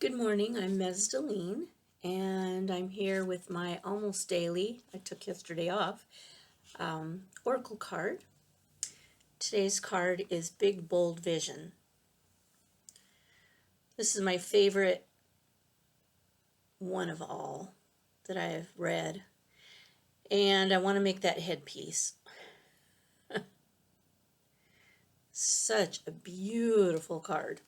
Good morning, I'm Ms. Deline, and I'm here with my almost daily, I took yesterday off, Oracle card. Today's card is Big Bold Vision. This is my favorite one of all that I've read, and I want to make that headpiece. Such a beautiful card.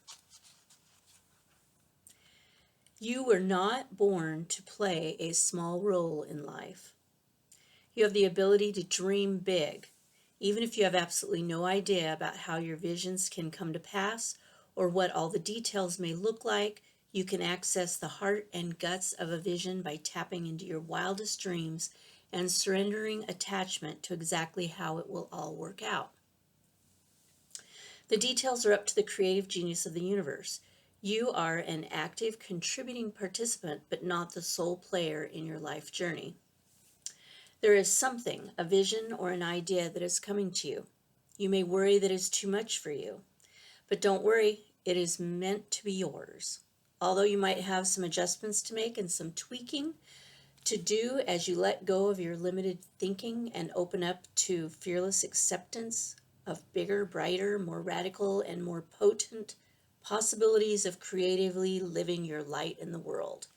You were not born to play a small role in life. You have the ability to dream big, even if you have absolutely no idea about how your visions can come to pass or what all the details may look like. You can access the heart and guts of a vision by tapping into your wildest dreams and surrendering attachment to exactly how it will all work out. The details are up to the creative genius of the universe. You are an active, contributing participant, but not the sole player in your life journey. There is something, a vision or an idea that is coming to you. You may worry that it's too much for you, but don't worry, it is meant to be yours. Although you might have some adjustments to make and some tweaking to do as you let go of your limited thinking and open up to fearless acceptance of bigger, brighter, more radical, and more potent possibilities of creatively living your light in the world.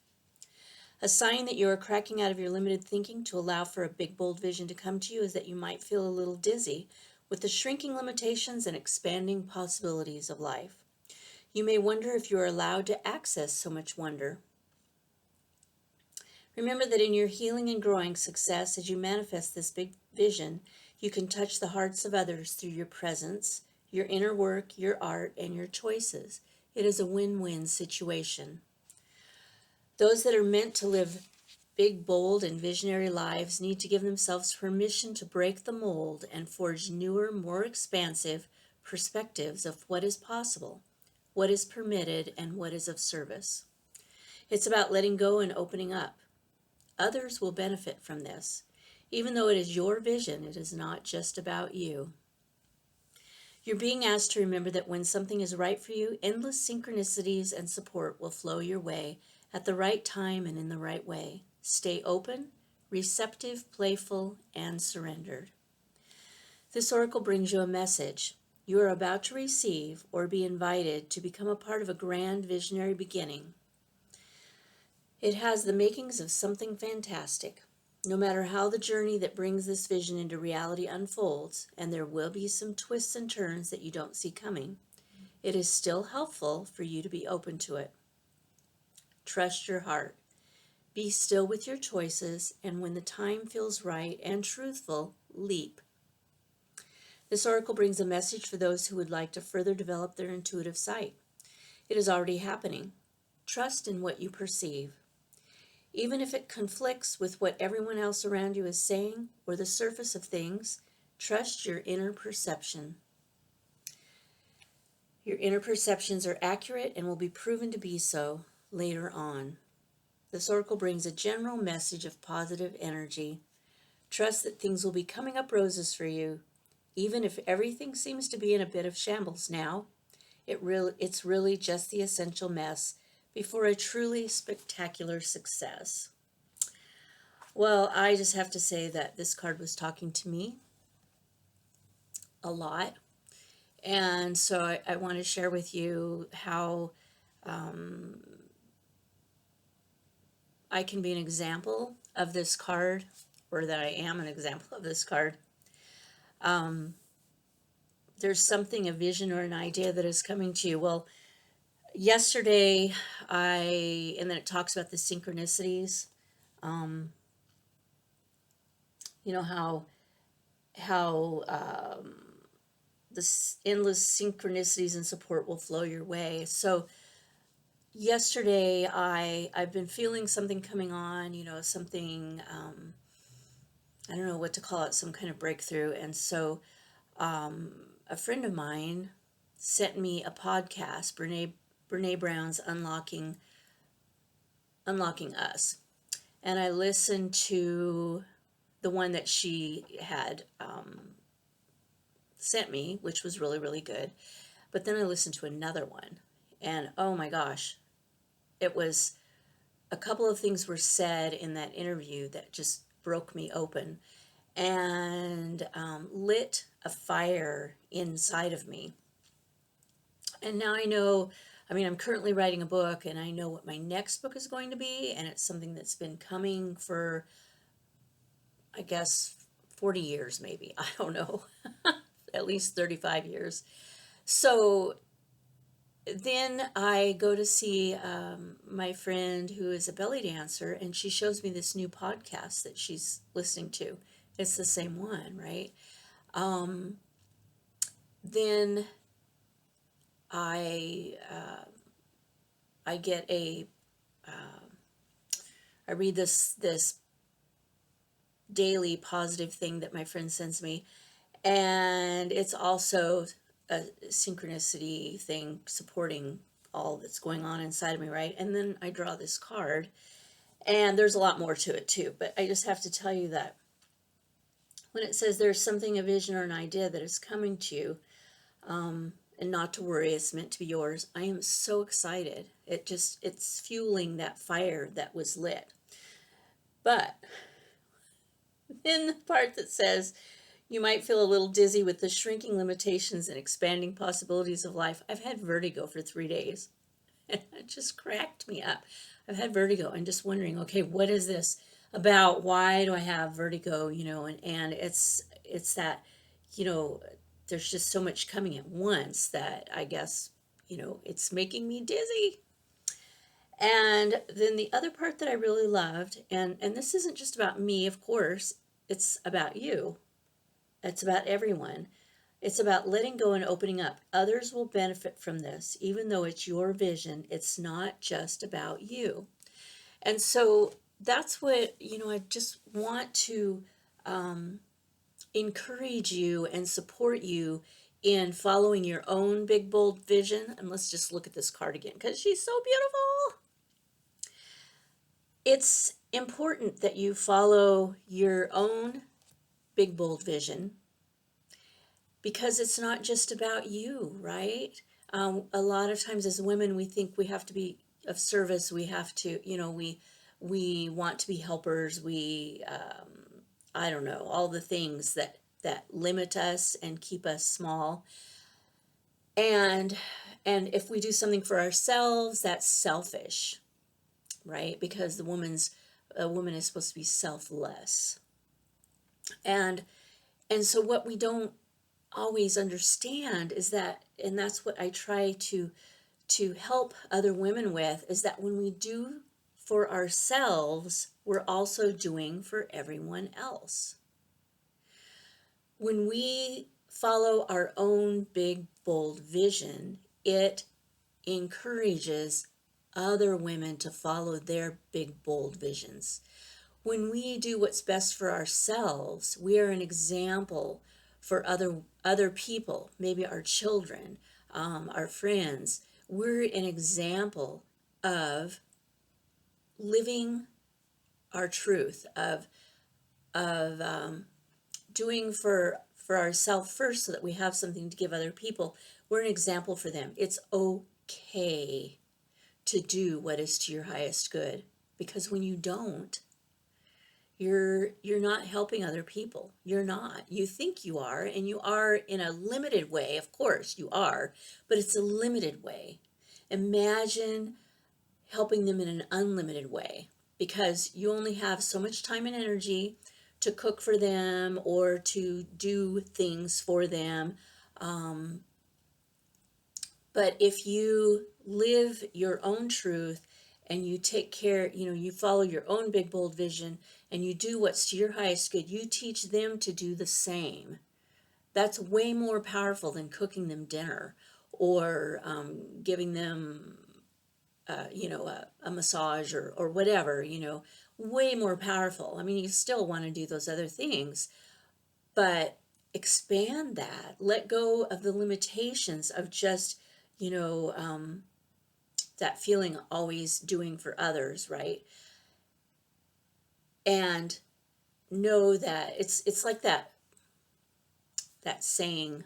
A sign that you are cracking out of your limited thinking to allow for a big, bold vision to come to you is that you might feel a little dizzy with the shrinking limitations and expanding possibilities of life. You may wonder if you are allowed to access so much wonder. Remember that in your healing and growing success, as you manifest this big vision, you can touch the hearts of others through your presence, your inner work, your art, and your choices. It is a win-win situation. Those that are meant to live big, bold, and visionary lives need to give themselves permission to break the mold and forge newer, more expansive perspectives of what is possible, what is permitted, and what is of service. It's about letting go and opening up. Others will benefit from this. Even though it is your vision, it is not just about you. You're being asked to remember that when something is right for you, endless synchronicities and support will flow your way at the right time and in the right way. Stay open, receptive, playful, and surrendered. This oracle brings you a message. You are about to receive or be invited to become a part of a grand visionary beginning. It has the makings of something fantastic. No matter how the journey that brings this vision into reality unfolds, and there will be some twists and turns that you don't see coming, it is still helpful for you to be open to it. Trust your heart. Be still with your choices, and when the time feels right and truthful, leap. This oracle brings a message for those who would like to further develop their intuitive sight. It is already happening. Trust in what you perceive. Even if it conflicts with what everyone else around you is saying or the surface of things, trust your inner perception. Your inner perceptions are accurate and will be proven to be so later on. This oracle brings a general message of positive energy. Trust that things will be coming up roses for you, even if everything seems to be in a bit of shambles now. It's really just the essential mess before a truly spectacular success. Well, I just have to say that this card was talking to me a lot. And so I want to share with you how I can be an example of this card, or that I am an example of this card. There's something, a vision or an idea that is coming to you. Well, yesterday, and then it talks about the synchronicities. You know how the endless synchronicities and support will flow your way. So yesterday I've been feeling something coming on, something, I don't know what to call it, some kind of breakthrough. And so a friend of mine sent me a podcast, Brene Brown's Unlocking Us. And I listened to the one that she had sent me, which was really, really good. But then I listened to another one, and oh my gosh, it was a couple of things were said in that interview that just broke me open and lit a fire inside of me. And now I know, I mean, I'm currently writing a book and I know what my next book is going to be. And it's something that's been coming for, I guess, 40 years, maybe. I don't know, at least 35 years. So then I go to see my friend who is a belly dancer, and she shows me this new podcast that she's listening to. It's the same one, right? Um, then I I get I read this daily positive thing that my friend sends me, and it's also a synchronicity thing supporting all that's going on inside of me, right? And then I draw this card, and there's a lot more to it too, but I just have to tell you that when it says there's something, a vision or an idea that is coming to you, and not to worry, it's meant to be yours, I am so excited. It's fueling that fire that was lit. But in the part that says you might feel a little dizzy with the shrinking limitations and expanding possibilities of life, I've had vertigo for 3 days. And it just cracked me up. I've had vertigo and just wondering, okay, what is this about? Why do I have vertigo? And it's that, you know, there's just so much coming at once that I guess, it's making me dizzy. And then the other part that I really loved, and this isn't just about me, of course, it's about you. It's about everyone. It's about letting go and opening up. Others will benefit from this, even though it's your vision. It's not just about you. And so that's what, I just want to encourage you and support you in following your own big, bold vision. And let's just look at this card again because she's so beautiful. It's important that you follow your own big, bold vision because it's not just about you, right? A lot of times as women, we think we have to be of service. We have to, we want to be helpers. I don't know, all the things that limit us and keep us small. And if we do something for ourselves, that's selfish, right? Because a woman is supposed to be selfless. And so what we don't always understand is that, and that's what I try to help other women with, is that when we do for ourselves, we're also doing for everyone else. When we follow our own big, bold vision, it encourages other women to follow their big, bold visions. When we do what's best for ourselves, we are an example for other people, maybe our children, our friends. We're an example of living our truth, of doing for ourselves first so that we have something to give other people. We're an example for them. It's okay to do what is to your highest good, because when you don't, you're not helping other people. You're not. You think you are, and you are in a limited way. Of course you are, but it's a limited way. Imagine helping them in an unlimited way, because you only have so much time and energy to cook for them or to do things for them. But if you live your own truth and you take care, you follow your own big, bold vision and you do what's to your highest good, you teach them to do the same. That's way more powerful than cooking them dinner or giving them, a massage or whatever, way more powerful. I mean, you still want to do those other things, but expand that. Let go of the limitations of just, that feeling always doing for others, right? And know that it's like that saying,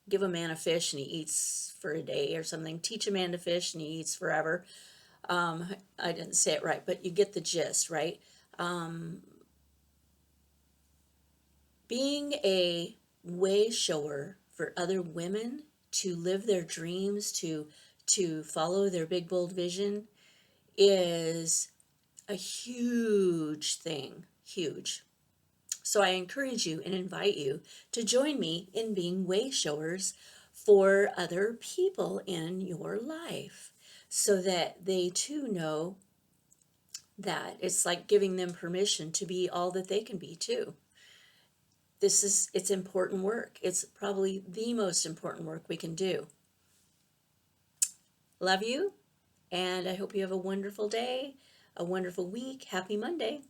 give a man a fish and he eats for a day or something. Teach a man to fish and he eats forever. I didn't say it right, but you get the gist, right? Being a way shower for other women to live their dreams, to follow their big bold vision is a huge thing, huge. So I encourage you and invite you to join me in being way showers for other people in your life so that they too know that it's like giving them permission to be all that they can be too. It's important work. It's probably the most important work we can do. Love you, and I hope you have a wonderful day, a wonderful week. Happy Monday.